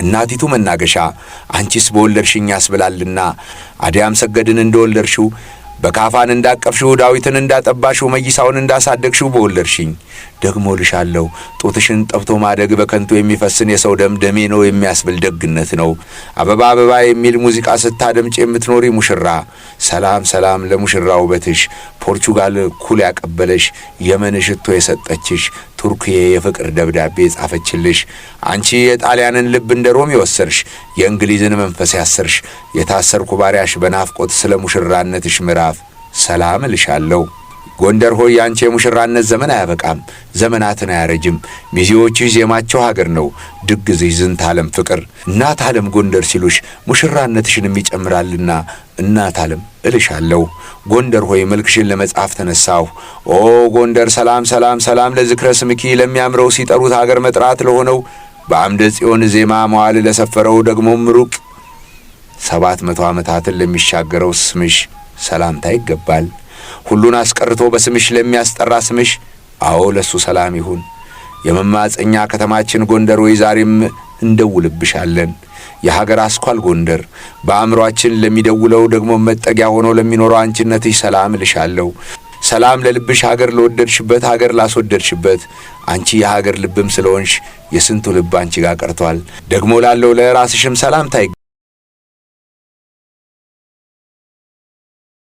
እናቲቱ መናገሻ አንቺስ በወለድሽኝ ያስብላልና አዲያም ሰገድን እንደወለድሽው በካፋን እንዳቀፍሽው ዳዊትን እንዳጠባሽው መይሳውን እንዳሳደግሽው በወለድሽኝ ደግሞ ልሻለሁ ጦትሽን ጠብቶ ማደግ በከንቱ የሚፈስን የሰው ደም ደሜ ነው የሚያስብል ደግነት ነው። አበባ አበባ የሚል ሙዚቃ ስታደምጭ የምትኖሪ ሙሽራ ሰላም ሰላም ለሙሽራው ውበትሽ ፖርቹጋል ኩል ያቀበለሽ የመን ሽቶ የሰጠችሽ ቱርክዬ የፍቅር ደብዳቤ ጻፈችልሽ አንቺ የጣሊያንን ልብ እንደ ሮም የወሰርሽ የእንግሊዝን መንፈስ ያሰርሽ የታሰርኩ ባሪያሽ በናፍቆት ስለ ሙሽራነትሽ ምዕራፍ ሰላም ልሻለሁ። ጎንደር ሆይ አንቺ የሙሽራነት ዘመን አያበቃም ዘመናትን አያረጅም ሚዜዎችሽ ዜማቸው ሀገር ነው ድግዝሽ ዝንተ ዓለም ፍቅር እናት ዓለም ጎንደር ሲሉሽ ሙሽራነትሽንም ይጨምራልና እናት ዓለም እልሻለሁ። ጎንደር ሆይ መልክሽን ለመጻፍ ተነሳሁ ኦ ጎንደር ሰላም ሰላም ሰላም ለዝክረ ስምኪ ለሚያምረው ሲጠሩት ሀገር መጥራት ለሆነው በአምደ ጽዮን ዜማ መዋዕል ለሰፈረው ደግሞም ሩቅ 700 ዓመታትን ለሚሻገረው ስምሽ ሰላምታ ይገባል። ሁሉን አስቀርቶ በስምሽ ለሚያስጠራ ስምሽ አዎ ለሱ ሰላም ይሁን። የመማፀኛ ከተማችን ጎንደር ወይ ዛሬም እንደውልብሻለን የሀገር አስኳል ጎንደር በአእምሮአችን ለሚደውለው ደግሞ መጠጊያ ሆኖ ለሚኖረው አንቺነትሽ ሰላም ልሻለሁ። ሰላም ለልብሽ ሀገር ለወደድሽበት ሀገር ላስወደድሽበት አንቺ የሀገር ልብም ስለሆንሽ የስንቱ ልብ አንቺ ጋር ቀርቷል። ደግሞ ላለው ለራስሽም ሰላምታ